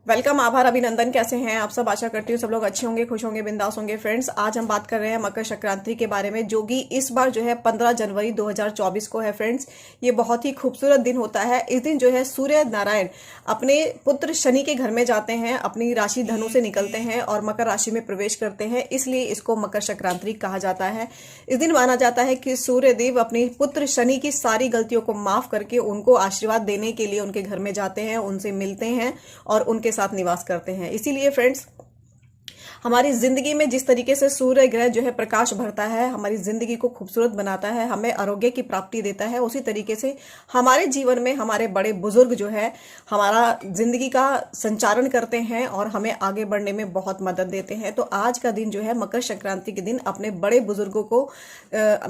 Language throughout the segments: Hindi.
वेलकम, आभार, अभिनंदन। कैसे हैं आप सब? आशा करती हूँ सब लोग अच्छे होंगे, खुश होंगे, बिंदास होंगे। फ्रेंड्स, आज हम बात कर रहे हैं मकर संक्रांति के बारे में, जो कि इस बार जो है 15 जनवरी 2024 को है। फ्रेंड्स, ये बहुत ही खूबसूरत दिन होता है। इस दिन जो है सूर्य नारायण अपने पुत्र शनि के घर में जाते हैं, अपनी राशि धनु से निकलते हैं और मकर राशि में प्रवेश करते हैं, इसलिए इसको मकर संक्रांति कहा जाता है। इस दिन माना जाता है कि सूर्य देव अपने पुत्र शनि की सारी गलतियों को माफ करके उनको आशीर्वाद देने के लिए उनके घर में जाते हैं, उनसे मिलते हैं और उनके साथ निवास करते हैं। इसीलिए फ्रेंड्स, हमारी जिंदगी में जिस तरीके से सूर्य ग्रह जो है प्रकाश भरता है, हमारी जिंदगी को खूबसूरत बनाता है, हमें आरोग्य की प्राप्ति देता है, उसी तरीके से हमारे जीवन में हमारे बड़े बुजुर्ग जो है हमारा जिंदगी का संचालन करते हैं और हमें आगे बढ़ने में बहुत मदद देते हैं। तो आज का दिन जो है मकर संक्रांति के दिन अपने बड़े बुजुर्गों को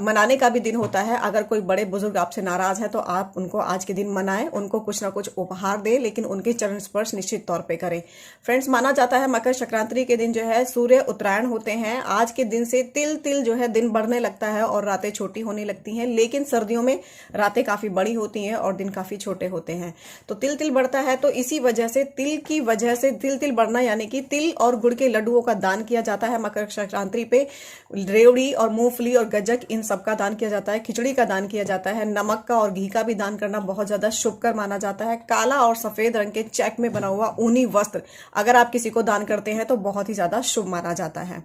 मनाने का भी दिन होता है। अगर कोई बड़े बुजुर्ग आपसे नाराज है तो आप उनको आज के दिन मनाएं, उनको कुछ ना कुछ उपहार दें, लेकिन उनके चरण स्पर्श निश्चित तौर पर करें। फ्रेंड्स, माना जाता है मकर संक्रांति के दिन जो है सूर्य उत्तरायण होते हैं। आज के दिन से तिल तिल जो है दिन बढ़ने लगता है और रातें छोटी होने लगती हैं, लेकिन सर्दियों में रातें काफी बड़ी होती हैं और दिन काफी छोटे होते हैं। तो तिल तिल बढ़ता है, तो इसी वजह से तिल की वजह से तिल तिल बढ़ना, यानी कि तिल और गुड़ के लड्डुओं का दान किया जाता है। मकर संक्रांति पे रेवड़ी और मूंगफली और गज्जक, इन सब का दान किया जाता है। खिचड़ी का दान किया जाता है। नमक का और घी का भी दान करना बहुत ज्यादा शुभकर माना जाता है। काला और सफेद रंग के चेक में बना हुआ ऊनी वस्त्र अगर आप किसी को दान करते हैं तो बहुत ही ज्यादा शुभ माना जाता है।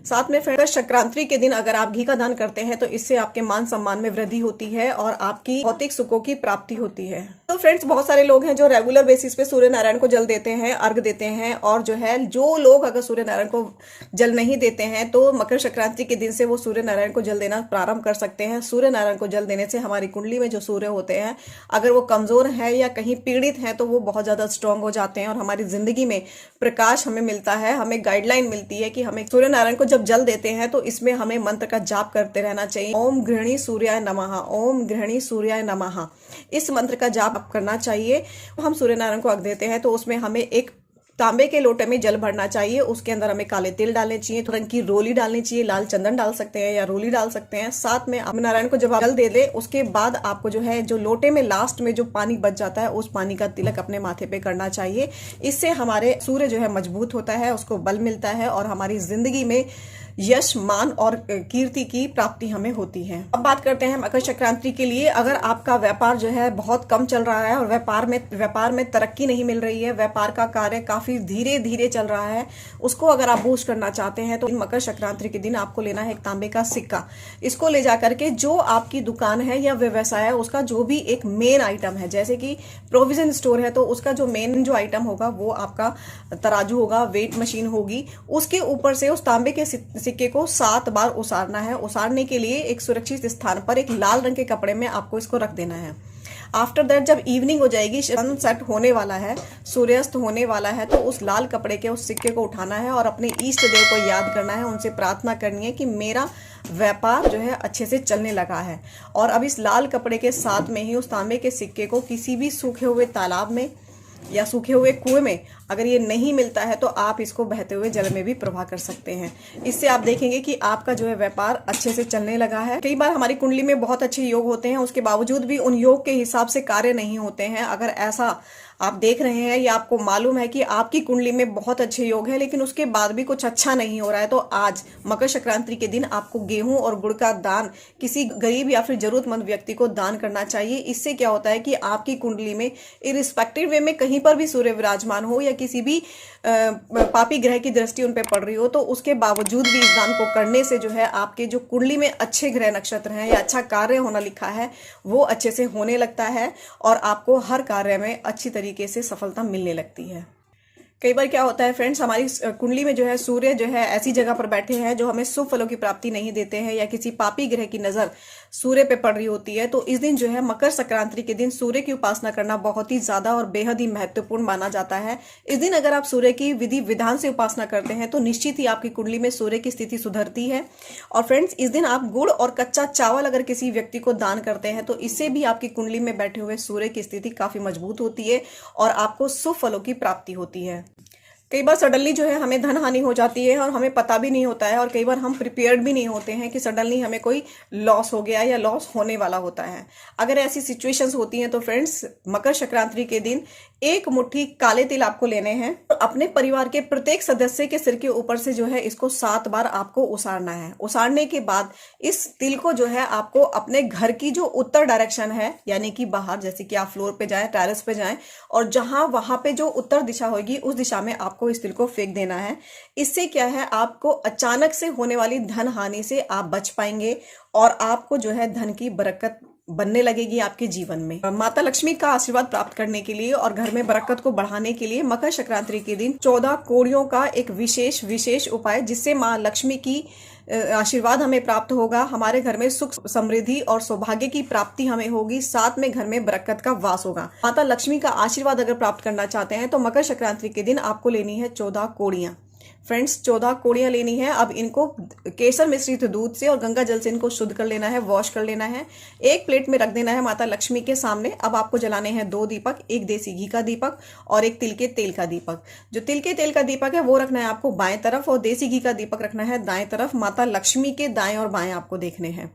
साथ में मकर संक्रांति के दिन अगर आप घी का दान करते हैं तो इससे आपके मान सम्मान में वृद्धि होती है और आपकी भौतिक सुखों की प्राप्ति होती है। तो फ्रेंड्स, बहुत सारे लोग हैं जो रेगुलर बेसिस पे सूर्य नारायण को जल देते हैं, अर्घ देते हैं, और जो लोग अगर सूर्य नारायण को जल नहीं देते हैं तो मकर संक्रांति के दिन से वो सूर्य नारायण को जल देना प्रारंभ कर सकते हैं। सूर्य नारायण को जल देने से हमारी कुंडली में जो सूर्य होते हैं, अगर वो कमजोर है या कहीं पीड़ित है तो वो बहुत ज्यादा स्ट्रांग हो जाते हैं और हमारी जिंदगी में प्रकाश हमें मिलता है। हमें गाइडलाइन मिलती है कि हमें सूर्य नारायण को जब जल देते हैं तो इसमें हमें मंत्र का जाप करते रहना चाहिए। ओम गृहिणी सूर्याय नमः, ओम गृहिणी सूर्याय नमः, इस मंत्र का जाप करना चाहिए। हम सूर्य नारायण को अर्घ देते हैं तो उसमें हमें एक तांबे के लोटे में जल भरना चाहिए। उसके अंदर हमें काले तिल डालने चाहिए, रंग की रोली डालनी चाहिए, लाल चंदन डाल सकते हैं या रोली डाल सकते हैं। साथ में आप नारायण को जब आप जल दे दे, उसके बाद आपको जो है जो लोटे में लास्ट में जो पानी बच जाता है उस पानी का तिलक अपने माथे पे करना चाहिए। इससे हमारे सूर्य जो है मजबूत होता है, उसको बल मिलता है और हमारी जिंदगी में यश, मान और कीर्ति की प्राप्ति हमें होती है। अब बात करते हैं मकर संक्रांति के लिए। अगर आपका व्यापार जो है बहुत कम चल रहा है और व्यापार में तरक्की नहीं मिल रही है, व्यापार का कार्य काफी धीरे धीरे चल रहा है, उसको अगर आप बूस्ट करना चाहते हैं तो मकर संक्रांति के दिन आपको लेना है एक तांबे का सिक्का। इसको ले जाकर के जो आपकी दुकान है या व्यवसाय है उसका जो भी एक मेन आइटम है, जैसे कि प्रोविजन स्टोर है तो उसका जो मेन जो आइटम होगा वो आपका तराजू होगा, वेट मशीन होगी, उसके ऊपर से उस तांबे के सिक्के को 7 बार उसारना है। उसारने के लिए एक सुरक्षित स्थान पर एक लाल रंग के कपड़े में आपको इसको रख देना है। आफ्टर दैट जब इवनिंग हो जाएगी, सनसेट होने वाला है, सूर्यास्त होने वाला है, तो उस लाल कपड़े के उस सिक्के को उठाना है और अपने इष्ट देव को याद करना है, उनसे प्रार्थना करनी है कि मेरा व्यापार जो है अच्छे से चलने लगा है। और अब इस लाल कपड़े के साथ में ही उस तांबे के सिक्के को किसी भी सूखे हुए तालाब में या सूखे हुए कुएं में, अगर ये नहीं मिलता है तो आप इसको बहते हुए जल में भी प्रवाह कर सकते हैं। इससे आप देखेंगे कि आपका जो है व्यापार अच्छे से चलने लगा है। कई बार हमारी कुंडली में बहुत अच्छे योग होते हैं, उसके बावजूद भी उन योग के हिसाब से कार्य नहीं होते हैं। अगर ऐसा आप देख रहे हैं या आपको मालूम है कि आपकी कुंडली में बहुत अच्छे योग है लेकिन उसके बाद भी कुछ अच्छा नहीं हो रहा है, तो आज मकर संक्रांति के दिन आपको गेहूं और गुड़ का दान किसी गरीब या फिर जरूरतमंद व्यक्ति को दान करना चाहिए। इससे क्या होता है कि आपकी कुंडली में इरिस्पेक्टिव वे में कहीं पर भी सूर्य विराजमान हो या किसी भी पापी ग्रह की दृष्टि उन पे पड़ रही हो, तो उसके बावजूद भी इस दान को करने से जो है आपके जो कुंडली में अच्छे ग्रह नक्षत्र हैं या अच्छा कार्य होना लिखा है वो अच्छे से होने लगता है और आपको हर कार्य में अच्छी तरीके से सफलता मिलने लगती है। कई बार क्या होता है फ्रेंड्स, हमारी कुंडली में जो है सूर्य जो है ऐसी जगह पर बैठे हैं जो हमें शुभ फलों की प्राप्ति नहीं देते हैं या किसी पापी ग्रह की नजर सूर्य पे पड़ रही होती है, तो इस दिन जो है मकर संक्रांति के दिन सूर्य की उपासना करना बहुत ही ज्यादा और बेहद ही महत्वपूर्ण माना जाता है। इस दिन अगर आप सूर्य की विधि विधान से उपासना करते हैं तो निश्चित ही आपकी कुंडली में सूर्य की स्थिति सुधरती है। और फ्रेंड्स, इस दिन आप गुड़ और कच्चा चावल अगर किसी व्यक्ति को दान करते हैं तो इससे भी आपकी कुंडली में बैठे हुए सूर्य की स्थिति काफी मजबूत होती है और आपको शुभ फलों की प्राप्ति होती है। कई बार सडनली जो है हमें धन हानि हो जाती है और हमें पता भी नहीं होता है और कई बार हम प्रिपेयर्ड भी नहीं होते हैं कि सडनली हमें कोई लॉस हो गया या लॉस होने वाला होता है। अगर ऐसी सिचुएशंस होती हैं तो फ्रेंड्स, मकर संक्रांति के दिन एक मुट्ठी काले तिल आपको लेने हैं। अपने परिवार के प्रत्येक सदस्य के सिर के ऊपर से जो है इसको 7 बार आपको उसारना है। उसारने के बाद इस तिल को जो है आपको अपने घर की जो उत्तर डायरेक्शन है, यानी कि बाहर, जैसे कि आप फ्लोर पे जाएं, टेरेस पे जाएं, और जहां वहां पे जो उत्तर दिशा होगी उस दिशा में आपको इस तिल को फेंक देना है। इससे क्या है, आपको अचानक से होने वाली धन हानि से आप बच पाएंगे और आपको जो है धन की बरकत बनने लगेगी आपके जीवन में। माता लक्ष्मी का आशीर्वाद प्राप्त करने के लिए और घर में बरकत को बढ़ाने के लिए मकर संक्रांति के दिन 14 कोड़ियों का एक विशेष उपाय, जिससे माँ लक्ष्मी की आशीर्वाद हमें प्राप्त होगा। हमारे घर में सुख समृद्धि और सौभाग्य की प्राप्ति हमें होगी, साथ में घर में बरकत का वास होगा। माता लक्ष्मी का आशीर्वाद अगर प्राप्त करना चाहते हैं तो मकर संक्रांति के दिन आपको लेनी है 14 कोड़ियां। फ्रेंड्स, 14 कोड़ियां लेनी है। अब इनको केसर मिश्रित दूध से और गंगा जल से इनको शुद्ध कर लेना है, वॉश कर लेना है। एक प्लेट में रख देना है माता लक्ष्मी के सामने। अब आपको जलाने हैं 2 दीपक, एक देसी घी का दीपक और एक तिल के तेल का दीपक। जो तिल के तेल का दीपक है वो रखना है आपको बाएं तरफ और देसी घी का दीपक रखना है दाएं तरफ। माता लक्ष्मी के दाएं और बाएं आपको देखने हैं।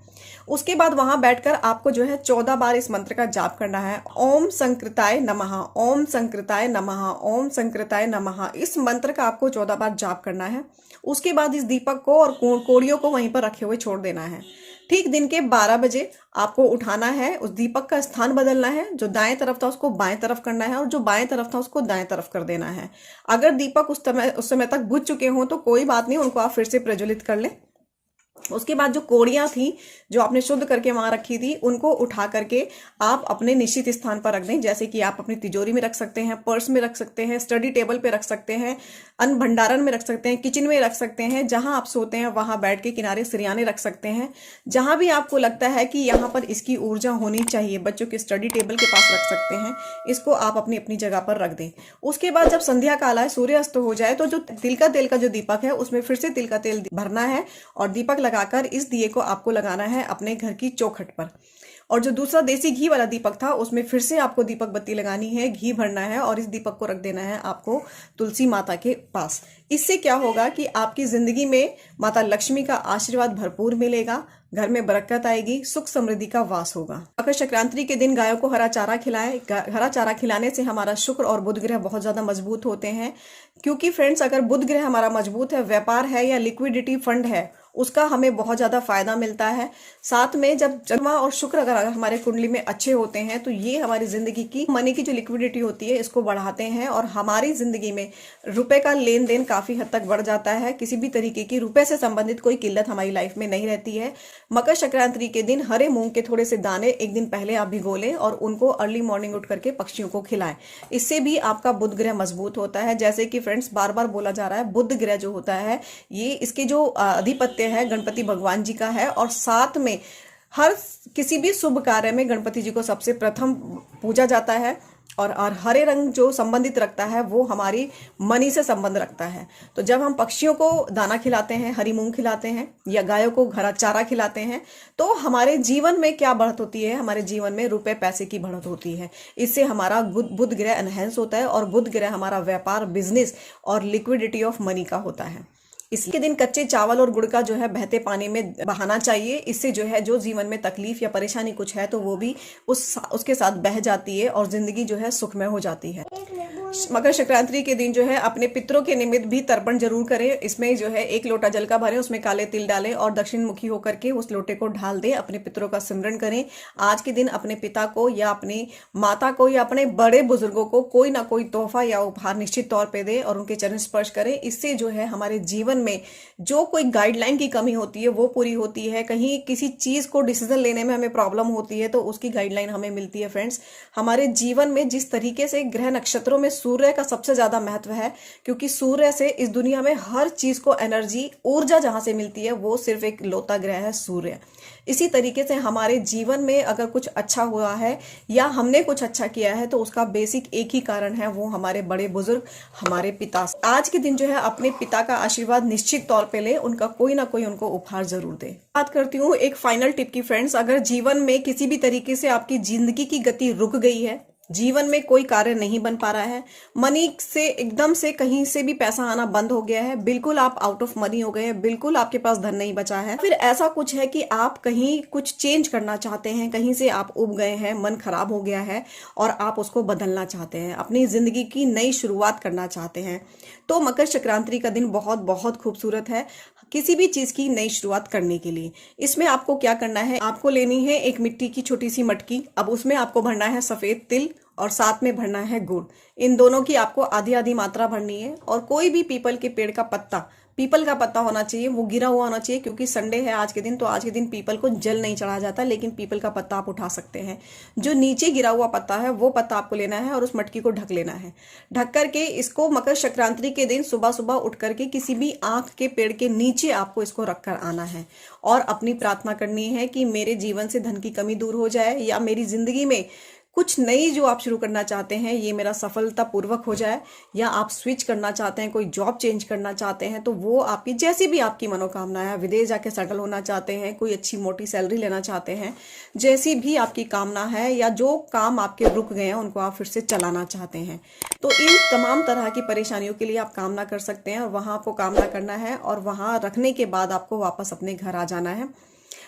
उसके बाद वहां बैठकर आपको जो है 14 बार इस मंत्र का जाप करना है। ओम संकृताय नमः, ओम संकृताय नमः, ओम संकृताय नमः। इस मंत्र का आपको 14 बार जाप करना है। उसके बाद इस दीपक को और कोड़ियों को वहीं पर रखे हुए छोड़ देना है। ठीक दिन के 12 बजे आपको उठाना है, उस दीपक का स्थान बदलना है। जो दाएं तरफ था उसको बाएं तरफ करना है और जो बाएं तरफ था उसको दाएं तरफ कर देना है। अगर दीपक उस समय तक बुझ चुके हों तो कोई बात नहीं, उनको आप फिर से प्रज्वलित कर लें। उसके बाद जो कोड़ियां थी जो आपने शुद्ध करके वहां रखी थी, उनको उठा करके आप अपने निश्चित स्थान पर रख दें। जैसे कि आप अपनी तिजोरी में रख सकते हैं, पर्स में रख सकते हैं, स्टडी टेबल पे रख सकते हैं, अन्न भंडारण में रख सकते हैं, किचन में रख सकते हैं। जहां आप सोते हैं वहां बैठ के किनारे सिरयाने रख सकते हैं। जहां भी आपको लगता है कि यहाँ पर इसकी ऊर्जा होनी चाहिए, बच्चों के स्टडी टेबल के पास रख सकते हैं। इसको आप अपनी अपनी जगह पर रख दें। उसके बाद जब संध्या काल आए, सूर्यास्त हो जाए, तो जो तिल का जो दीपक है उसमें फिर से तिल का तेल भरना है और दीपक लगाकर इस दिए को आपको लगाना है अपने घर की चौखट पर। और जो दूसरा देसी घी वाला दीपक था उसमें फिर से आपको दीपक बत्ती लगानी है, घी भरना है और इस दीपक को रख देना है आपको तुलसी माता के पास। इससे क्या होगा कि आपकी जिंदगी में माता लक्ष्मी का आशीर्वाद भरपूर मिलेगा, घर में बरकत आएगी, सुख समृद्धि का वास होगा। मकर संक्रांति के दिन गायों को हरा चारा खिलाएं। हरा चारा खिलाने से हमारा शुक्र और बुध ग्रह बहुत ज्यादा मजबूत होते हैं। क्योंकि फ्रेंड्स, अगर बुध ग्रह हमारा मजबूत है, व्यापार है या लिक्विडिटी फंड है, उसका हमें बहुत ज्यादा फायदा मिलता है। साथ में जब चंद्रमा और शुक्र अगर हमारे कुंडली में अच्छे होते हैं तो ये हमारी जिंदगी की मनी की जो लिक्विडिटी होती है इसको बढ़ाते हैं और हमारी जिंदगी में रुपए का लेन देन काफी हद तक बढ़ जाता है। किसी भी तरीके की रुपए से संबंधित कोई किल्लत हमारी लाइफ में नहीं रहती है। मकर संक्रांति के दिन हरे मूंग के थोड़े से दाने एक दिन पहले आप भिगो लें और उनको अर्ली मॉर्निंग उठ करके पक्षियों को खिलाएं। इससे भी आपका बुध ग्रह मजबूत होता है। जैसे कि फ्रेंड्स, बार बार बोला जा रहा है, बुध ग्रह जो होता है ये इसके जो अधिपत्य है गणपति भगवान जी का है और साथ में हर किसी भी शुभ कार्य में गणपति जी को सबसे प्रथम पूजा जाता है। और हरे रंग जो संबंधित रखता है वो हमारी मनी से संबंध रखता है। तो जब हम पक्षियों को दाना खिलाते हैं, हरी मूंग खिलाते हैं या गायों को हरा चारा खिलाते हैं तो हमारे जीवन में क्या बढ़त होती है, हमारे जीवन में रुपए पैसे की बढ़त होती है। इससे हमारा बुध ग्रह एनहेंस होता है और बुध ग्रह हमारा व्यापार, बिजनेस और लिक्विडिटी ऑफ मनी का होता है। इसके दिन कच्चे चावल और गुड़ का जो है बहते पानी में बहाना चाहिए। इससे जो है जो जीवन में तकलीफ या परेशानी कुछ है तो वो भी उसके साथ बह जाती है और जिंदगी जो है सुखमय हो जाती है। मकर संक्रांति के दिन जो है अपने पितरों के निमित्त भी तर्पण जरूर करें। इसमें जो है 1 लोटा जल का भरें, उसमें काले तिल डालें और दक्षिण मुखी होकर के उस लोटे को ढाल दें। अपने पितरों का सिमरन करें। आज के दिन अपने पिता को या अपनी माता को या अपने बड़े बुजुर्गों को कोई ना कोई तोहफा या उपहार निश्चित तौर पर दें और उनके चरण स्पर्श करें। इससे जो है हमारे जीवन में जो कोई गाइडलाइन की कमी होती है वो पूरी होती है। कहीं किसी चीज को डिसीजन लेने में हमें प्रॉब्लम होती है तो उसकी गाइडलाइन हमें मिलती है। फ्रेंड्स, हमारे जीवन में जिस तरीके से ग्रह नक्षत्रों में सूर्य का सबसे ज्यादा महत्व है, क्योंकि सूर्य से इस दुनिया में हर चीज को एनर्जी, ऊर्जा जहां से मिलती है वो सिर्फ एक लौता ग्रह है, सूर्य। इसी तरीके से हमारे जीवन में अगर कुछ अच्छा हुआ है या हमने कुछ अच्छा किया है तो उसका बेसिक एक ही कारण है, वो हमारे बड़े बुजुर्ग, हमारे पिता। आज के दिन जो है अपने पिता का आशीर्वाद निश्चित तौर पे ले, उनका कोई ना कोई उनको उपहार जरूर दे। बात करती हूँ एक फाइनल टिप की फ्रेंड्स, अगर जीवन में किसी भी तरीके से आपकी जिंदगी की गति रुक गई है, जीवन में कोई कार्य नहीं बन पा रहा है, मनी से एकदम से कहीं से भी पैसा आना बंद हो गया है, बिल्कुल आप आउट ऑफ मनी हो गए हैं, बिल्कुल आपके पास धन नहीं बचा है, फिर ऐसा कुछ है कि आप कहीं कुछ चेंज करना चाहते हैं, कहीं से आप उब गए हैं, मन खराब हो गया है और आप उसको बदलना चाहते हैं, अपनी जिंदगी की नई शुरुआत करना चाहते हैं, तो मकर संक्रांति का दिन बहुत बहुत खूबसूरत है किसी भी चीज की नई शुरुआत करने के लिए। इसमें आपको क्या करना है, आपको लेनी है एक मिट्टी की छोटी सी मटकी। अब उसमें आपको भरना है सफेद तिल और साथ में भरना है गुड़। इन दोनों की आपको आधी आधी मात्रा भरनी है। और कोई भी पीपल के पेड़ का पत्ता, पीपल का पत्ता होना चाहिए, वो गिरा हुआ होना चाहिए, क्योंकि संडे है आज के दिन, तो आज के दिन पीपल को जल नहीं चढ़ा जाता, लेकिन पीपल का पत्ता आप उठा सकते हैं। जो नीचे गिरा हुआ पत्ता है वो पत्ता आपको लेना है और उस मटकी को ढक लेना है। ढक करके इसको मकर संक्रांति के दिन सुबह सुबह उठ करके किसी भी आंख के पेड़ के नीचे आपको इसको रखकर आना है और अपनी प्रार्थना करनी है कि मेरे जीवन से धन की कमी दूर हो जाए, या मेरी जिंदगी में कुछ नई जो आप शुरू करना चाहते हैं ये मेरा सफलतापूर्वक हो जाए, या आप स्विच करना चाहते हैं, कोई जॉब चेंज करना चाहते हैं, तो वो आपकी जैसी भी आपकी मनोकामना है, विदेश जाके सेटल होना चाहते हैं, कोई अच्छी मोटी सैलरी लेना चाहते हैं, जैसी भी आपकी कामना है, या जो काम आपके रुक गए हैं उनको आप फिर से चलाना चाहते हैं, तो इन तमाम तरह की परेशानियों के लिए आप कामना कर सकते हैं। और वहां आपको कामना करना है और वहां रखने के बाद आपको वापस अपने घर आ जाना है।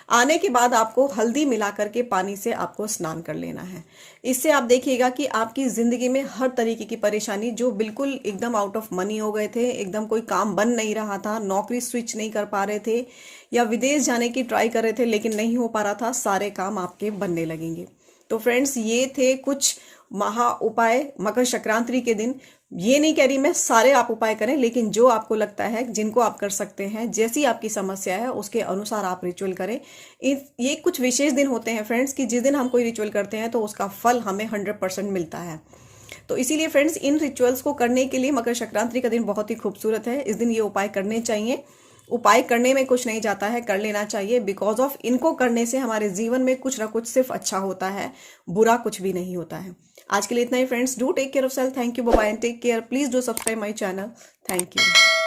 आने के बाद आपको हल्दी मिला करके पानी से आपको स्नान कर लेना है। इससे आप देखिएगा कि आपकी जिंदगी में हर तरीके की परेशानी, जो बिल्कुल एकदम आउट ऑफ मनी हो गए थे, एकदम कोई काम बन नहीं रहा था, नौकरी स्विच नहीं कर पा रहे थे, या विदेश जाने की ट्राई कर रहे थे लेकिन नहीं हो पा रहा था, सारे काम आपके बनने लगेंगे। तो फ्रेंड्स, ये थे कुछ महा उपाय मकर संक्रांति के दिन। ये नहीं कह रही मैं सारे आप उपाय करें, लेकिन जो आपको लगता है जिनको आप कर सकते हैं, जैसी आपकी समस्या है उसके अनुसार आप रिचुअल करें। ये कुछ विशेष दिन होते हैं फ्रेंड्स कि जिस दिन हम कोई रिचुअल करते हैं तो उसका फल हमें 100% मिलता है। तो इसीलिए फ्रेंड्स, इन रिचुअल्स को करने के लिए मकर संक्रांति का दिन बहुत ही खूबसूरत है। इस दिन ये उपाय करने चाहिए। उपाय करने में कुछ नहीं जाता है, कर लेना चाहिए, बिकॉज ऑफ इनको करने से हमारे जीवन में कुछ ना कुछ सिर्फ अच्छा होता है, बुरा कुछ भी नहीं होता है। आज के लिए इतना ही friends. Do take care of self. Thank you, bye bye and take care. Please do subscribe my channel. Thank you.